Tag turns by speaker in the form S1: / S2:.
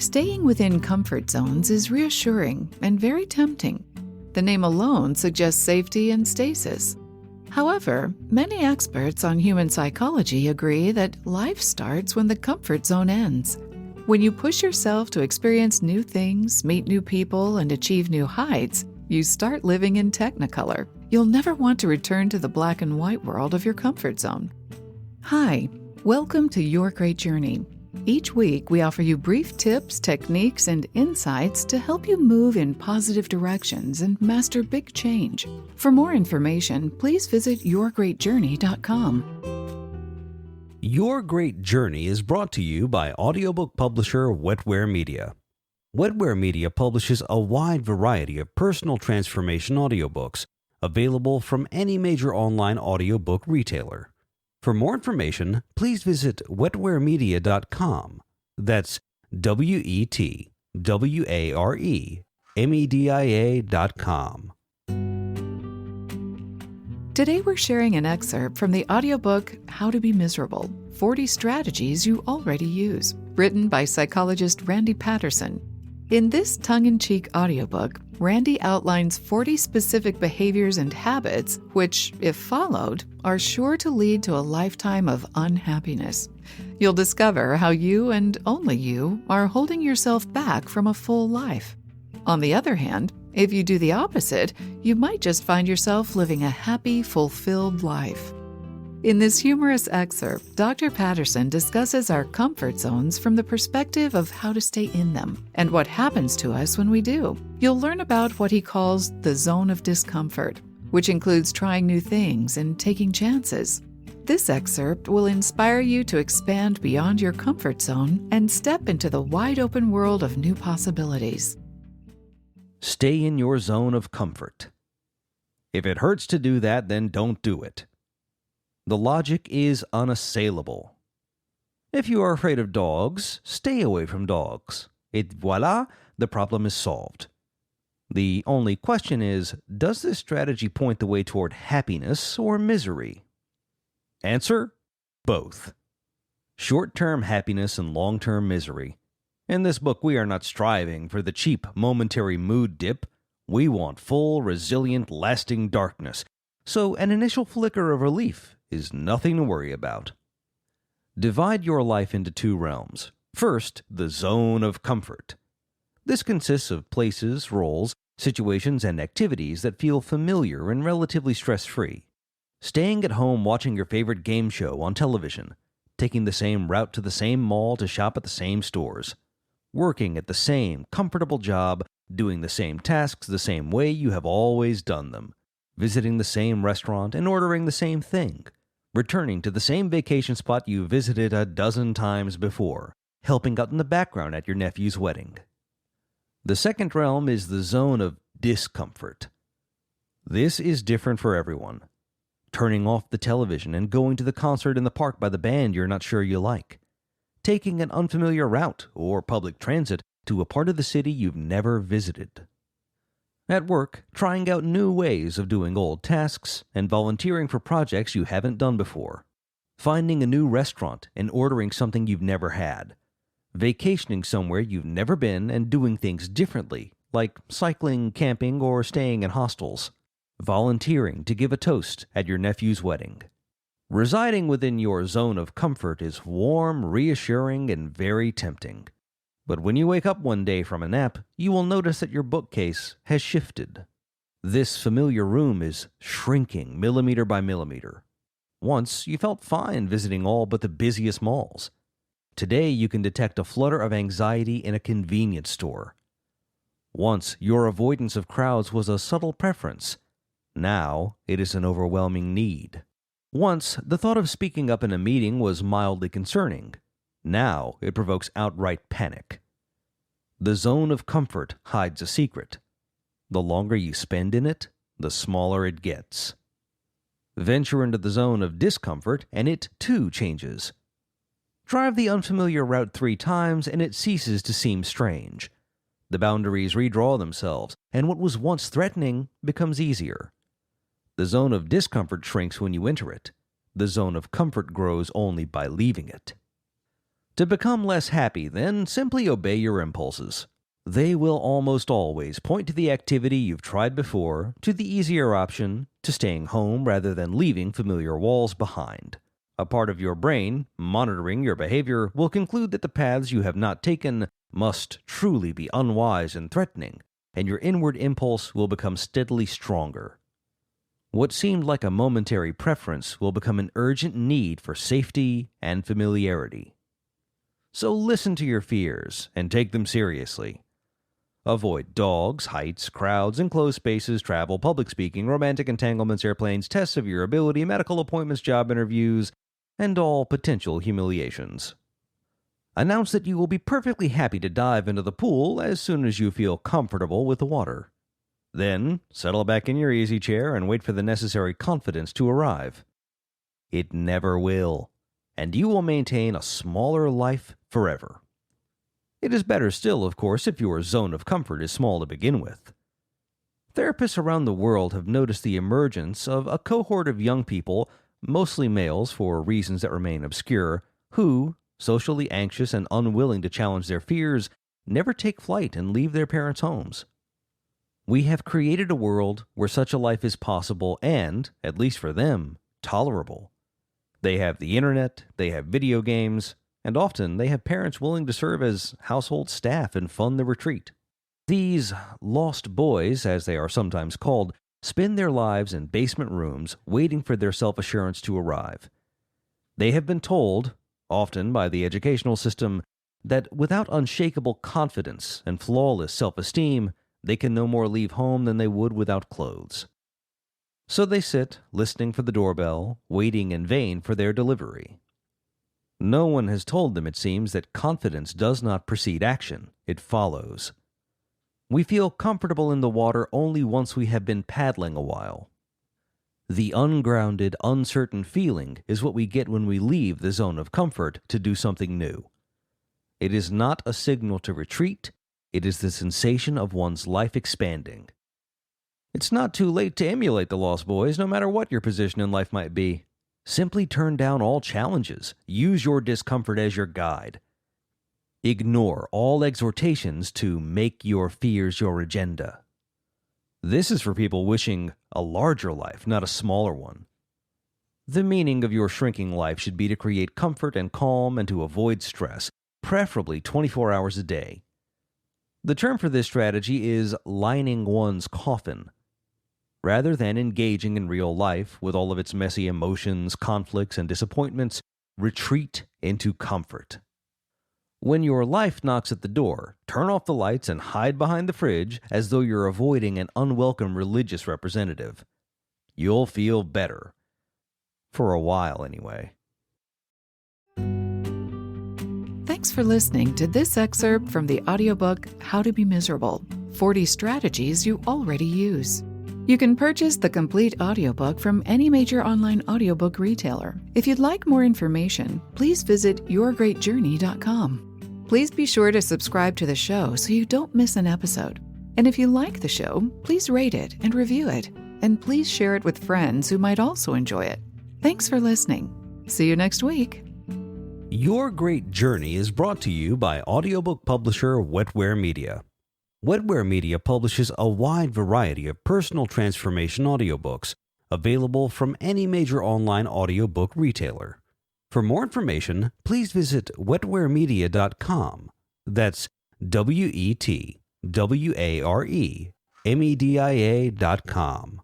S1: Staying within comfort zones is reassuring and very tempting. The name alone suggests safety and stasis. However, many experts on human psychology agree that life starts when the comfort zone ends. When you push yourself to experience new things, meet new people, and achieve new heights, you start living in technicolor. You'll never want to return to the black and white world of your comfort zone. Hi, welcome to Your Great Journey. Each week, we offer you brief tips, techniques, and insights to help you move in positive directions and master big change. For more information, please visit yourgreatjourney.com.
S2: Your Great Journey is brought to you by audiobook publisher Wetware Media. Wetware Media publishes a wide variety of personal transformation audiobooks available from any major online audiobook retailer. For more information, please visit wetwaremedia.com. That's wetwaremedia.com.
S1: Today we're sharing an excerpt from the audiobook How to Be Miserable, 40 Strategies You Already Use, written by psychologist Randy Paterson. In this tongue-in-cheek audiobook, Randy outlines 40 specific behaviors and habits which, if followed, are sure to lead to a lifetime of unhappiness. You'll discover how you and only you are holding yourself back from a full life. On the other hand, if you do the opposite, you might just find yourself living a happy, fulfilled life. In this humorous excerpt, Dr. Paterson discusses our comfort zones from the perspective of how to stay in them and what happens to us when we do. You'll learn about what he calls the zone of discomfort, which includes trying new things and taking chances. This excerpt will inspire you to expand beyond your comfort zone and step into the wide-open world of new possibilities.
S2: Stay in your zone of comfort. If it hurts to do that, then don't do it. The logic is unassailable. If you are afraid of dogs, stay away from dogs. Et voila, the problem is solved. The only question is, does this strategy point the way toward happiness or misery? Answer: both. Short-term happiness and long-term misery. In this book, we are not striving for the cheap, momentary mood dip. We want full, resilient, lasting darkness. So an initial flicker of relief is nothing to worry about. Divide your life into two realms. First, the zone of comfort. This consists of places, roles, situations, and activities that feel familiar and relatively stress-free. Staying at home watching your favorite game show on television, taking the same route to the same mall to shop at the same stores, working at the same comfortable job, doing the same tasks the same way you have always done them, visiting the same restaurant and ordering the same thing, returning to the same vacation spot you visited a dozen times before, helping out in the background at your nephew's wedding. The second realm is the zone of discomfort. This is different for everyone. Turning off the television and going to the concert in the park by the band you're not sure you like. Taking an unfamiliar route or public transit to a part of the city you've never visited. At work, trying out new ways of doing old tasks and volunteering for projects you haven't done before. Finding a new restaurant and ordering something you've never had. Vacationing somewhere you've never been and doing things differently, like cycling, camping, or staying in hostels. Volunteering to give a toast at your nephew's wedding. Residing within your zone of comfort is warm, reassuring, and very tempting. But when you wake up one day from a nap, you will notice that your bookcase has shifted. This familiar room is shrinking millimeter by millimeter. Once, you felt fine visiting all but the busiest malls. Today, you can detect a flutter of anxiety in a convenience store. Once, your avoidance of crowds was a subtle preference. Now, it is an overwhelming need. Once, the thought of speaking up in a meeting was mildly concerning. Now, it provokes outright panic. The zone of comfort hides a secret. The longer you spend in it, the smaller it gets. Venture into the zone of discomfort, and it, too, changes. Drive the unfamiliar route 3 times, and it ceases to seem strange. The boundaries redraw themselves, and what was once threatening becomes easier. The zone of discomfort shrinks when you enter it. The zone of comfort grows only by leaving it. To become less happy, then simply obey your impulses. They will almost always point to the activity you've tried before, to the easier option, to staying home rather than leaving familiar walls behind. A part of your brain, monitoring your behavior, will conclude that the paths you have not taken must truly be unwise and threatening, and your inward impulse will become steadily stronger. What seemed like a momentary preference will become an urgent need for safety and familiarity. So listen to your fears and take them seriously. Avoid dogs, heights, crowds, enclosed spaces, travel, public speaking, romantic entanglements, airplanes, tests of your ability, medical appointments, job interviews, and all potential humiliations. Announce that you will be perfectly happy to dive into the pool as soon as you feel comfortable with the water. Then, settle back in your easy chair and wait for the necessary confidence to arrive. It never will, and you will maintain a smaller life forever. It is better still, of course, if your zone of comfort is small to begin with. Therapists around the world have noticed the emergence of a cohort of young people, mostly males for reasons that remain obscure, who, socially anxious and unwilling to challenge their fears, never take flight and leave their parents' homes. We have created a world where such a life is possible and, at least for them, tolerable. They have the internet, they have video games, and often they have parents willing to serve as household staff and fund the retreat. These lost boys, as they are sometimes called, spend their lives in basement rooms waiting for their self-assurance to arrive. They have been told, often by the educational system, that without unshakable confidence and flawless self-esteem, they can no more leave home than they would without clothes. So they sit, listening for the doorbell, waiting in vain for their delivery. No one has told them, it seems, that confidence does not precede action, it follows. We feel comfortable in the water only once we have been paddling a while. The ungrounded, uncertain feeling is what we get when we leave the zone of comfort to do something new. It is not a signal to retreat, it is the sensation of one's life expanding. It's not too late to emulate the Lost Boys, no matter what your position in life might be. Simply turn down all challenges. Use your discomfort as your guide. Ignore all exhortations to make your fears your agenda. This is for people wishing a larger life, not a smaller one. The meaning of your shrinking life should be to create comfort and calm and to avoid stress, preferably 24 hours a day. The term for this strategy is lining one's coffin. Rather than engaging in real life with all of its messy emotions, conflicts, and disappointments, retreat into comfort. When your life knocks at the door, turn off the lights and hide behind the fridge as though you're avoiding an unwelcome religious representative. You'll feel better. For a while, anyway.
S1: Thanks for listening to this excerpt from the audiobook How to Be Miserable: 40 Strategies You Already Use. You can purchase the complete audiobook from any major online audiobook retailer. If you'd like more information, please visit yourgreatjourney.com. Please be sure to subscribe to the show so you don't miss an episode. And if you like the show, please rate it and review it. And please share it with friends who might also enjoy it. Thanks for listening. See you next week.
S2: Your Great Journey is brought to you by audiobook publisher Wetware Media. Wetware Media publishes a wide variety of personal transformation audiobooks available from any major online audiobook retailer. For more information, please visit wetwaremedia.com. That's wetwaremedia.com.